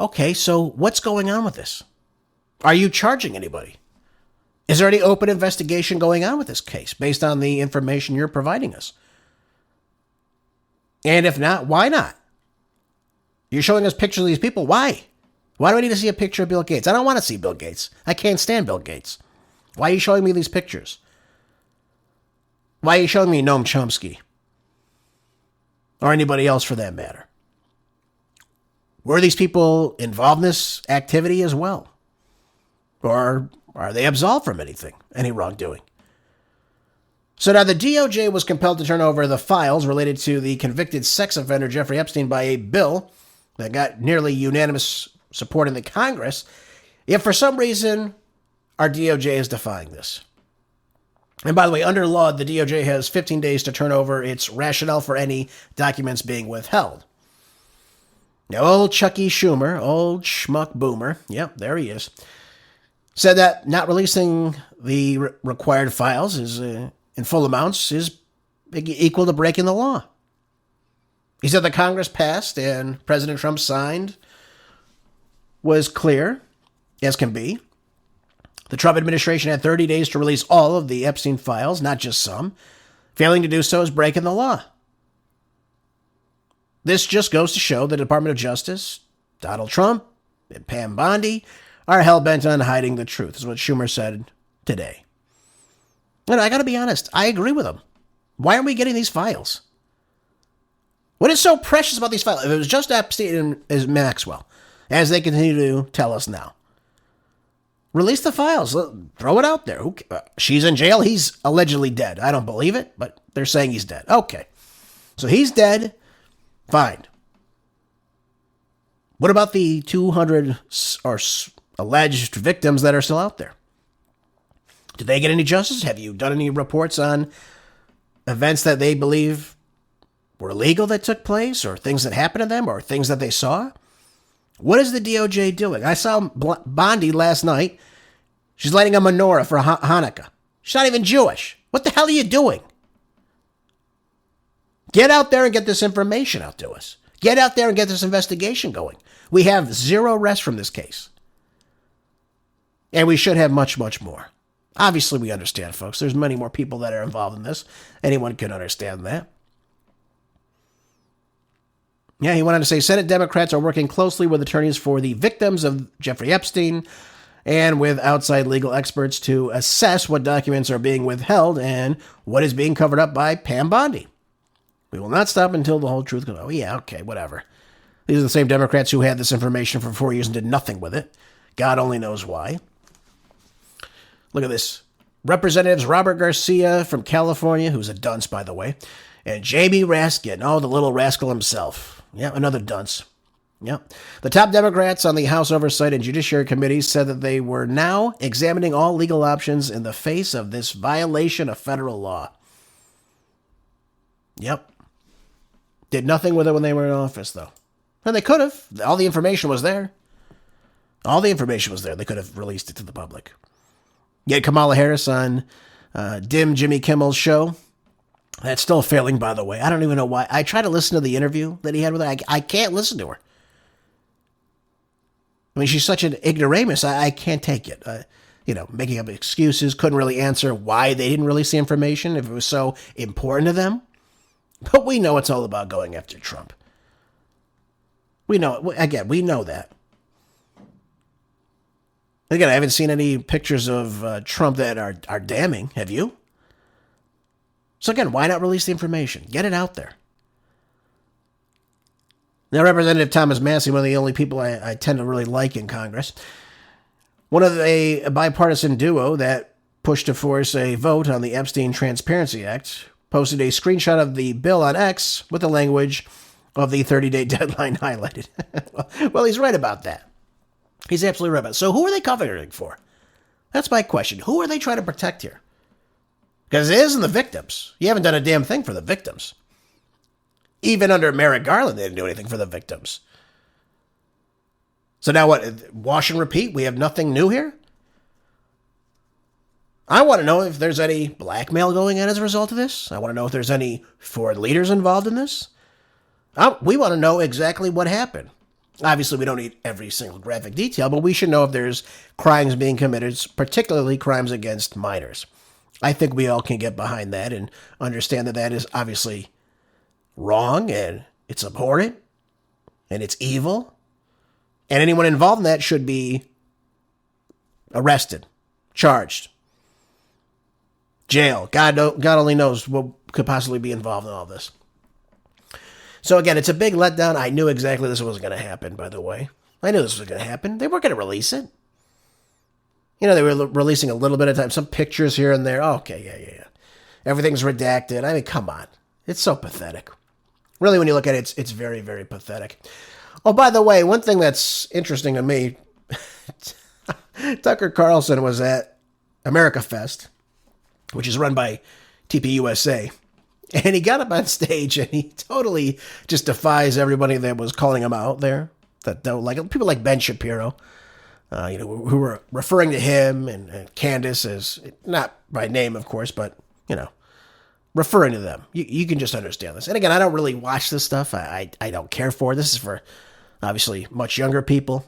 Speaker 2: Okay, so what's going on with this? Are you charging anybody? Is there any open investigation going on with this case based on the information you're providing us? And if not, why not? You're showing us pictures of these people. Why? Why do I need to see a picture of Bill Gates? I don't want to see Bill Gates. I can't stand Bill Gates. Why are you showing me these pictures? Why are you showing me Noam Chomsky? Or anybody else for that matter? Were these people involved in this activity as well? Or are they absolved from any wrongdoing? So now the DOJ was compelled to turn over the files related to the convicted sex offender Jeffrey Epstein by a bill that got nearly unanimous support in the Congress, if for some reason our DOJ is defying this. And by the way, under law, the DOJ has 15 days to turn over its rationale for any documents being withheld. Now, old Chucky Schumer, old schmuck boomer, yep, there he is, said that not releasing the required files in full amounts is equal to breaking the law. He said the Congress passed and President Trump signed was clear as can be. The Trump administration had 30 days to release all of the Epstein files, not just some. Failing to do so is breaking the law. This just goes to show the Department of Justice, Donald Trump, and Pam Bondi are hell-bent on hiding the truth, is what Schumer said today. And I got to be honest, I agree with him. Why aren't we getting these files? What is so precious about these files? If it was just Epstein and Maxwell, as they continue to tell us now, release the files. Throw it out there. She's in jail. He's allegedly dead. I don't believe it, but they're saying he's dead. Okay. So he's dead. Fine. What about the 200 or alleged victims that are still out there? Did they get any justice? Have you done any reports on events that they believe were illegal that took place, or things that happened to them, or things that they saw? What is the DOJ doing? I saw Bondi last night. She's lighting a menorah for Hanukkah. She's not even Jewish. What the hell are you doing? Get out there and get this information out to us. Get out there and get this investigation going. We have zero rest from this case. And we should have much, much more. Obviously, we understand, folks. There's many more people that are involved in this. Anyone can understand that. Yeah, he went on to say Senate Democrats are working closely with attorneys for the victims of Jeffrey Epstein and with outside legal experts to assess what documents are being withheld and what is being covered up by Pam Bondi. We will not stop until the whole truth comes out. Oh, yeah, okay, whatever. These are the same Democrats who had this information for 4 years and did nothing with it. God only knows why. Look at this. Representatives Robert Garcia from California, who's a dunce, by the way, and Jamie Raskin, the little rascal himself. Yeah, another dunce. Yeah. The top Democrats on the House Oversight and Judiciary Committees said that they were now examining all legal options in the face of this violation of federal law. Yep. Did nothing with it when they were in office, though. And they could have. All the information was there. All the information was there. They could have released it to the public. Yet Kamala Harris on Jimmy Kimmel's show. That's still failing, by the way. I don't even know why. I try to listen to the interview that he had with her. I can't listen to her. I mean, she's such an ignoramus. I can't take it. Making up excuses, couldn't really answer why they didn't release the information if it was so important to them. But we know it's all about going after Trump. We know, again, we know that. Again, I haven't seen any pictures of Trump that are damning. Have you? So again, why not release the information? Get it out there. Now, Representative Thomas Massie, one of the only people I tend to really like in Congress, one of a bipartisan duo that pushed to force a vote on the Epstein Transparency Act, posted a screenshot of the bill on X with the language of the 30-day deadline highlighted. Well, he's right about that. He's absolutely right about it. So who are they covering for? That's my question. Who are they trying to protect here? Because it isn't the victims. You haven't done a damn thing for the victims. Even under Merrick Garland, they didn't do anything for the victims. So now what? Wash and repeat? We have nothing new here? I want to know if there's any blackmail going on as a result of this. I want to know if there's any foreign leaders involved in this. We want to know exactly what happened. Obviously, we don't need every single graphic detail, but we should know if there's crimes being committed, particularly crimes against minors. I think we all can get behind that and understand that that is obviously wrong and it's abhorrent and it's evil. And anyone involved in that should be arrested, charged, jail. God only knows what could possibly be involved in all this. So again, it's a big letdown. I knew exactly this was going to happen, by the way. I knew this was going to happen. They weren't going to release it. They were releasing a little bit of time, some pictures here and there. Oh, okay, yeah. Everything's redacted. I mean, come on. It's so pathetic. Really, when you look at it, it's very, very pathetic. Oh, by the way, one thing that's interesting to me, Tucker Carlson was at America Fest, which is run by TPUSA. And he got up on stage and he totally just defies everybody that was calling him out there, that don't like him. People like Ben Shapiro, who were referring to him and Candace as, not by name, of course, but, referring to them. You can just understand this. And again, I don't really watch this stuff. I don't care for it. This is for, obviously, much younger people.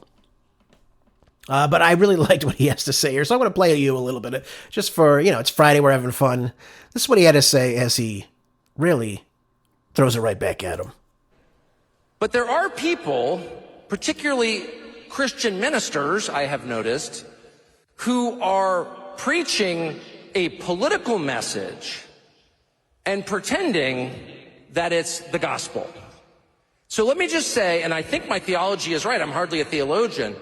Speaker 2: But I really liked what he has to say here. So I'm going to play you a little bit just for, it's Friday. We're having fun. This is what he had to say as he really throws it right back at him.
Speaker 5: But there are people, particularly Christian ministers, I have noticed, who are preaching a political message and pretending that it's the gospel. So let me just say, and I think my theology is right, I'm hardly a theologian,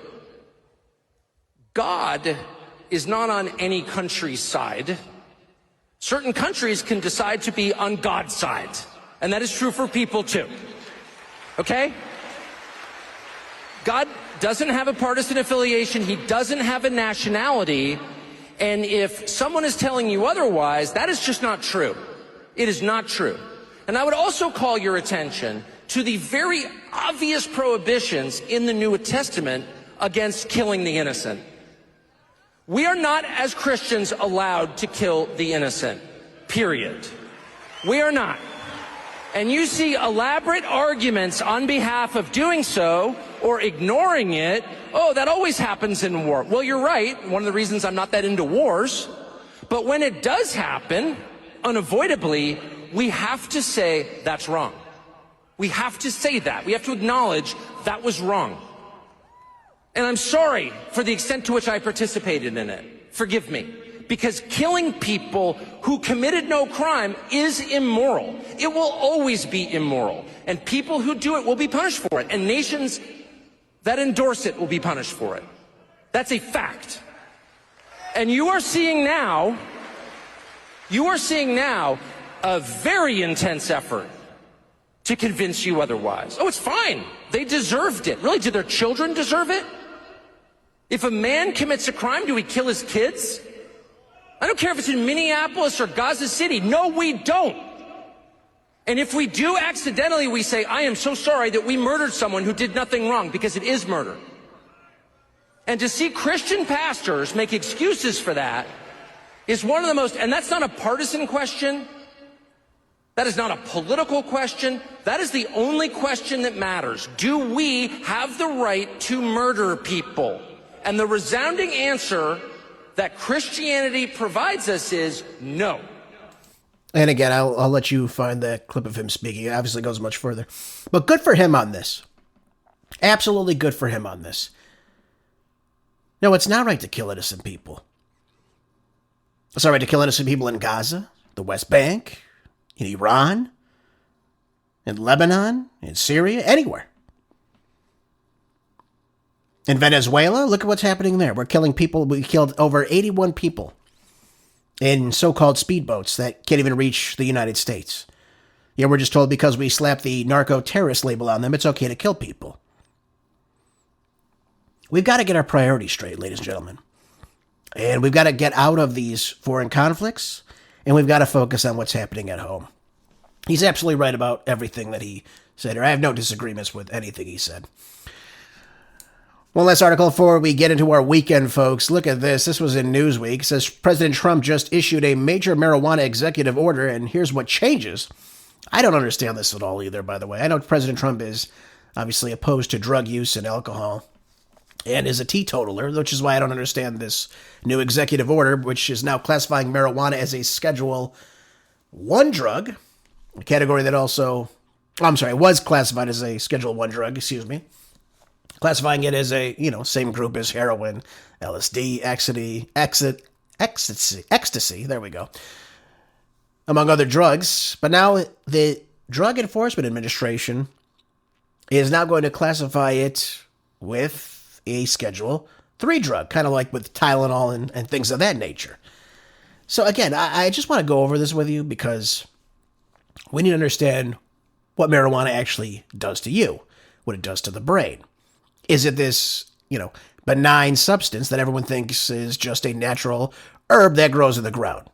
Speaker 5: God is not on any country's side. Certain countries can decide to be on God's side, and that is true for people too. Okay? God doesn't have a partisan affiliation. He doesn't have a nationality. And if someone is telling you otherwise, that is just not true. It is not true. And I would also call your attention to the very obvious prohibitions in the New Testament against killing the innocent. We are not, as Christians, allowed to kill the innocent, period. We are not. And you see elaborate arguments on behalf of doing so or ignoring it. Oh, that always happens in war. Well, you're right. One of the reasons I'm not that into wars. But when it does happen, unavoidably, we have to say that's wrong. We have to say that. We have to acknowledge that was wrong. And I'm sorry for the extent to which I participated in it. Forgive me. Because killing people who committed no crime is immoral. It will always be immoral. And people who do it will be punished for it. And nations that endorse it will be punished for it. That's a fact. And you are seeing now a very intense effort to convince you otherwise. Oh, it's fine. They deserved it. Really, did their children deserve it? If a man commits a crime, do we kill his kids? I don't care if it's in Minneapolis or Gaza City. No, we don't. And if we do accidentally, we say, I am so sorry that we murdered someone who did nothing wrong, because it is murder. And to see Christian pastors make excuses for that is one of the most, and that's not a partisan question. That is not a political question. That is the only question that matters. Do we have the right to murder people? And the resounding answer that Christianity provides us is no.
Speaker 2: And again, I'll let you find that clip of him speaking. It obviously goes much further. But good for him on this. Absolutely good for him on this. No, it's not right to kill innocent people. It's not right to kill innocent people in Gaza, the West Bank, in Iran, in Lebanon, in Syria, anywhere. In Venezuela, look at what's happening there. We're killing people. We killed over 81 people in so-called speedboats that can't even reach the United States. Yeah, we're just told because we slapped the narco-terrorist label on them, it's okay to kill people. We've got to get our priorities straight, ladies and gentlemen. And we've got to get out of these foreign conflicts, and we've got to focus on what's happening at home. He's absolutely right about everything that he said, or I have no disagreements with anything he said. One last article before we get into our weekend, folks. Look at this. This was in Newsweek. It says President Trump just issued a major marijuana executive order, and here's what changes. I don't understand this at all either, by the way. I know President Trump is obviously opposed to drug use and alcohol and is a teetotaler, which is why I don't understand this new executive order, which is now classifying marijuana as a Schedule 1 drug, a category that also, was classified as a Schedule 1 drug, classifying it as a, same group as heroin, LSD, ecstasy, there we go, among other drugs. But now the Drug Enforcement Administration is now going to classify it with a Schedule 3 drug, kind of like with Tylenol and things of that nature. So again, I just want to go over this with you because we need to understand what marijuana actually does to you, what it does to the brain. Is it this, benign substance that everyone thinks is just a natural herb that grows in the ground?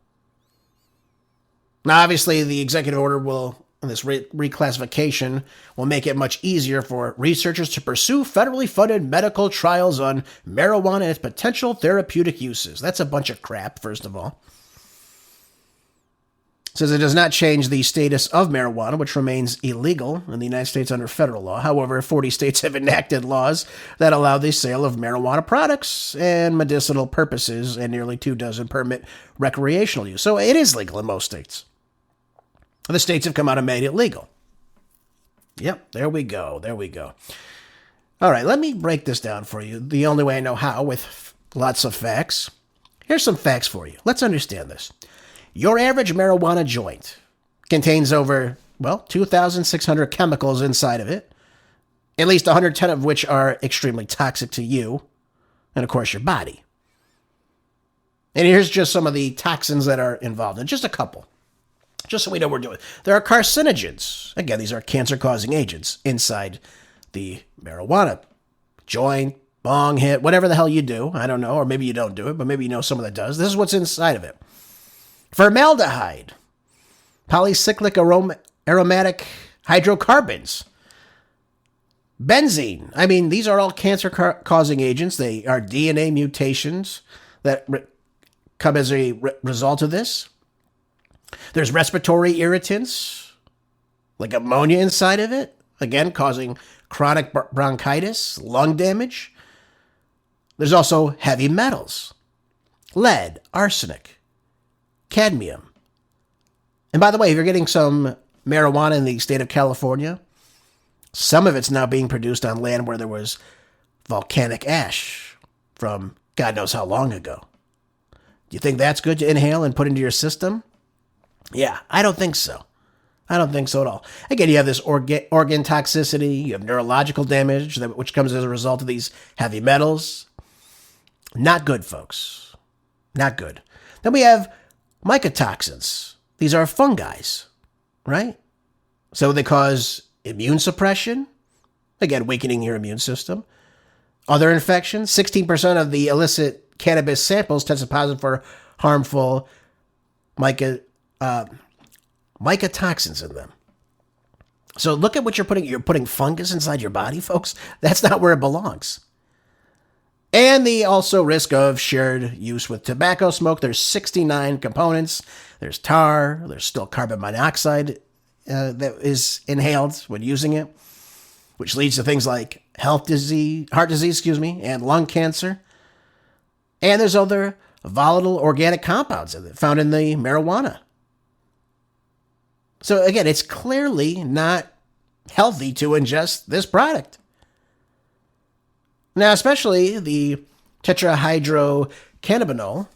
Speaker 2: Now, obviously, the executive order this reclassification will make it much easier for researchers to pursue federally funded medical trials on marijuana and its potential therapeutic uses. That's a bunch of crap, first of all. It says it does not change the status of marijuana, which remains illegal in the United States under federal law. However, 40 states have enacted laws that allow the sale of marijuana products and medicinal purposes, and nearly 24 permit recreational use. So it is legal in most states. The states have come out and made it legal. Yep, there we go. All right, let me break this down for you the only way I know how, with lots of facts. Here's some facts for you. Let's understand this. Your average marijuana joint contains over, 2,600 chemicals inside of it, at least 110 of which are extremely toxic to you and, of course, your body. And here's just some of the toxins that are involved in, just a couple, just so we know what we're doing. There are carcinogens. Again, these are cancer-causing agents inside the marijuana joint, bong hit, whatever the hell you do. I don't know, or maybe you don't do it, but maybe you know someone that does. This is what's inside of it. Formaldehyde, polycyclic aromatic hydrocarbons, benzene. These are all cancer-causing agents. They are DNA mutations that come as a result of this. There's respiratory irritants, like ammonia inside of it, again, causing chronic bronchitis, lung damage. There's also heavy metals, lead, arsenic, cadmium. And by the way, if you're getting some marijuana in the state of California, some of it's now being produced on land where there was volcanic ash from God knows how long ago. Do you think that's good to inhale and put into your system? Yeah, I don't think so. I don't think so at all. Again, you have this organ toxicity, you have neurological damage, which comes as a result of these heavy metals. Not good, folks. Not good. Then we have mycotoxins. These are fungi, right? So they cause immune suppression, again, weakening your immune system. Other infections, 16% of the illicit cannabis samples tested positive for harmful mycotoxins in them. So look at what you're putting. You're putting fungus inside your body, folks. That's not where it belongs. And the also risk of shared use with tobacco smoke. There's 69 components. There's tar. There's still carbon monoxide that is inhaled when using it, which leads to things like heart disease, and lung cancer. And there's other volatile organic compounds found in the marijuana. So again, it's clearly not healthy to ingest this product. Now, especially the tetrahydrocannabinol,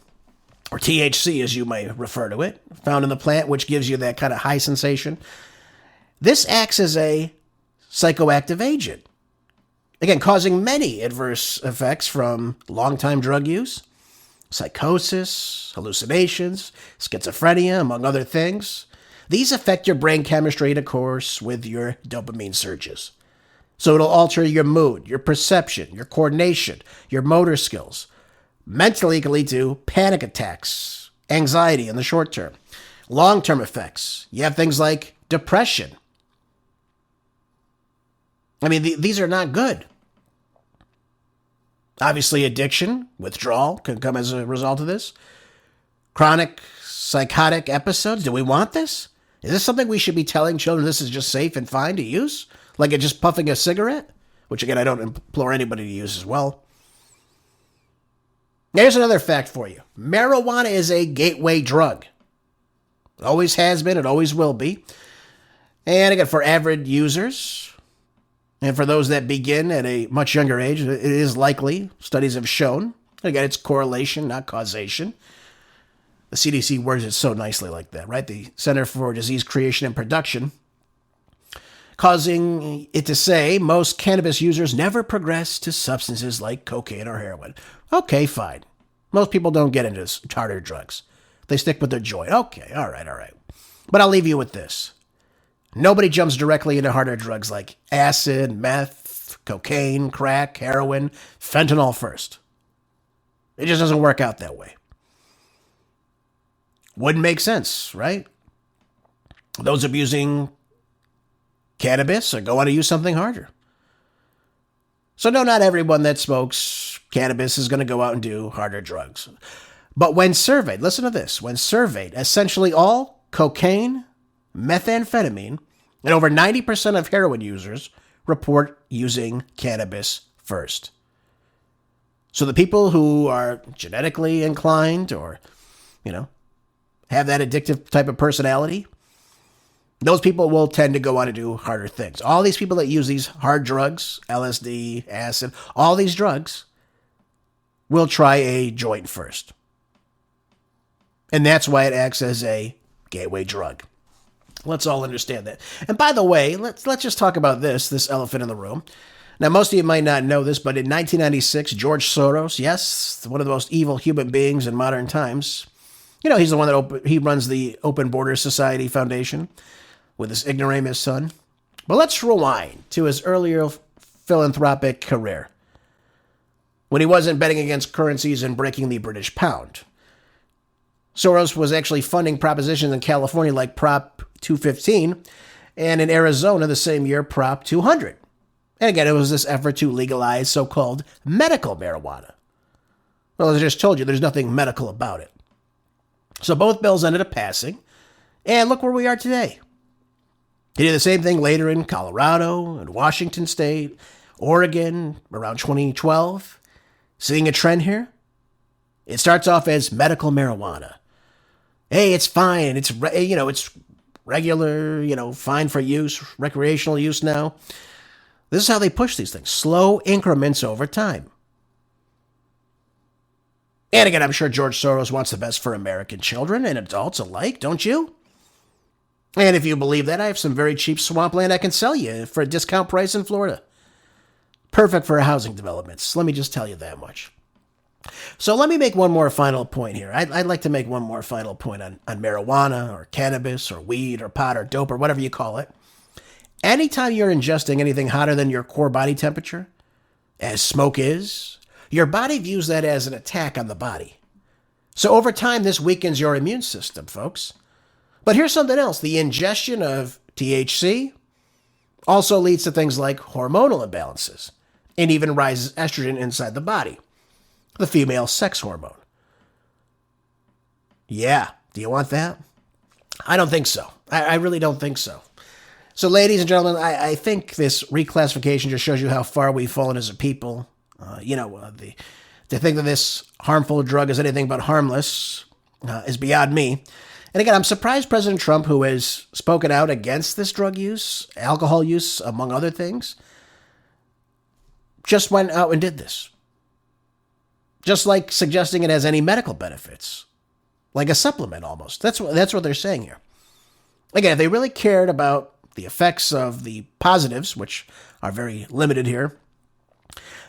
Speaker 2: or THC as you may refer to it, found in the plant, which gives you that kind of high sensation. This acts as a psychoactive agent, again, causing many adverse effects from long-time drug use, psychosis, hallucinations, schizophrenia, among other things. These affect your brain chemistry, of course, with your dopamine surges. So it'll alter your mood, your perception, your coordination, your motor skills. Mentally, it can lead to panic attacks, anxiety in the short term. Long-term effects, you have things like depression. I mean, these are not good. Obviously, addiction, withdrawal can come as a result of this. Chronic psychotic episodes. Do we want this? Is this something we should be telling children this is just safe and fine to use? Like it's just puffing a cigarette? Which, again, I don't implore anybody to use as well. Here's another fact for you. Marijuana is a gateway drug. It always has been. It always will be. And again, for avid users, and for those that begin at a much younger age, it is likely, studies have shown, again, it's correlation, not causation. The CDC words it so nicely like that, right? The Center for Disease Creation and Production, causing it to say most cannabis users never progress to substances like cocaine or heroin. Okay, fine. Most people don't get into harder drugs. They stick with their joint. Okay, all right. But I'll leave you with this. Nobody jumps directly into harder drugs like acid, meth, cocaine, crack, heroin, fentanyl first. It just doesn't work out that way. Wouldn't make sense, right? Those abusing cannabis are going to use something harder. So no, not everyone that smokes cannabis is going to go out and do harder drugs. But when surveyed, listen to this, when surveyed, essentially all cocaine, methamphetamine, and over 90% of heroin users report using cannabis first. So the people who are genetically inclined or, have that addictive type of personality, those people will tend to go on to do harder things. All these people that use these hard drugs, LSD, acid, all these drugs, will try a joint first. And that's why it acts as a gateway drug. Let's all understand that. And by the way, let's just talk about this elephant in the room. Now, most of you might not know this, but in 1996, George Soros, yes, one of the most evil human beings in modern times, he's the one that he runs the Open Borders Society Foundation with his ignoramus son. But let's rewind to his earlier philanthropic career, when he wasn't betting against currencies and breaking the British pound. Soros was actually funding propositions in California like Prop 215, and in Arizona the same year, Prop 200. And again, it was this effort to legalize so-called medical marijuana. Well, as I just told you, there's nothing medical about it. So both bills ended up passing, and look where we are today. He did the same thing later in Colorado and Washington State, Oregon, around 2012. Seeing a trend here? It starts off as medical marijuana. Hey, it's fine. It's regular, fine for use, recreational use now. This is how they push these things. Slow increments over time. And again, I'm sure George Soros wants the best for American children and adults alike, don't you? And if you believe that, I have some very cheap swampland I can sell you for a discount price in Florida. Perfect for housing developments. Let me just tell you that much. So let me make one more final point here. I'd like to make one more final point on marijuana or cannabis or weed or pot or dope or whatever you call it. Anytime you're ingesting anything hotter than your core body temperature, as smoke is, your body views that as an attack on the body. So over time, this weakens your immune system, folks. But here's something else. The ingestion of THC also leads to things like hormonal imbalances and even rises estrogen inside the body. the female sex hormone. Yeah, do you want that? I don't think so. I really don't think so. So, ladies and gentlemen, I think this reclassification just shows you how far we've fallen as a people. To think that this harmful drug is anything but harmless is beyond me. And again, I'm surprised President Trump, who has spoken out against this drug use, alcohol use, among other things, just went out and did this. Just like suggesting it has any medical benefits. Like a supplement almost. That's what they're saying here. Again, if they really cared about the effects of the positives, which are very limited here,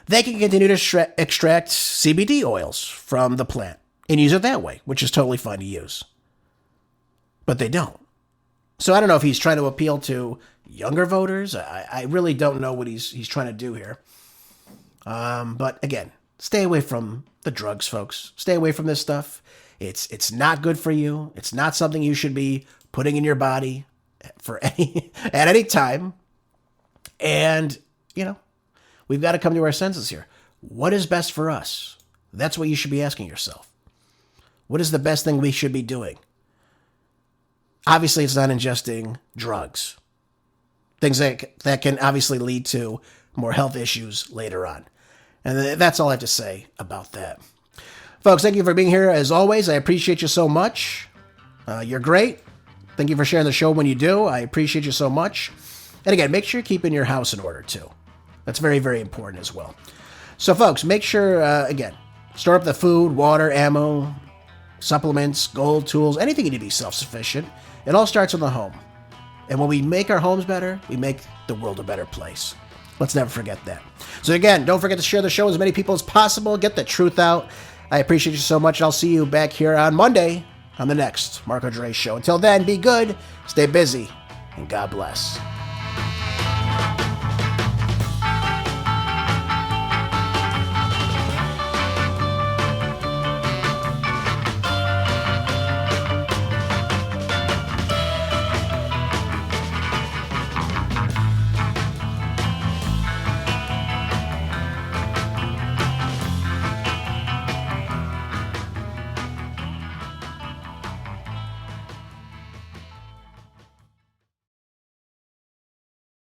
Speaker 2: they can continue to extract CBD oils from the plant and use it that way, which is totally fine to use. But they don't. So I don't know if he's trying to appeal to younger voters. I really don't know what he's trying to do here. But again, stay away from the drugs, folks. Stay away from this stuff. It's not good for you. It's not something you should be putting in your body at any time. And, we've got to come to our senses here. What is best for us? That's what you should be asking yourself. What is the best thing we should be doing? Obviously, it's not ingesting drugs. Things that can obviously lead to more health issues later on. And that's all I have to say about that. Folks, thank you for being here. As always, I appreciate you so much. You're great. Thank you for sharing the show when you do. I appreciate you so much. And again, make sure you're keeping your house in order, too. That's very, very important as well. So, folks, make sure, again, store up the food, water, ammo, supplements, gold, tools, anything you need to be self-sufficient. It all starts in the home. And when we make our homes better, we make the world a better place. Let's never forget that. So, again, don't forget to share the show with as many people as possible. Get the truth out. I appreciate you so much. I'll see you back here on Monday on the next Marco Dre Show. Until then, be good, stay busy, and God bless.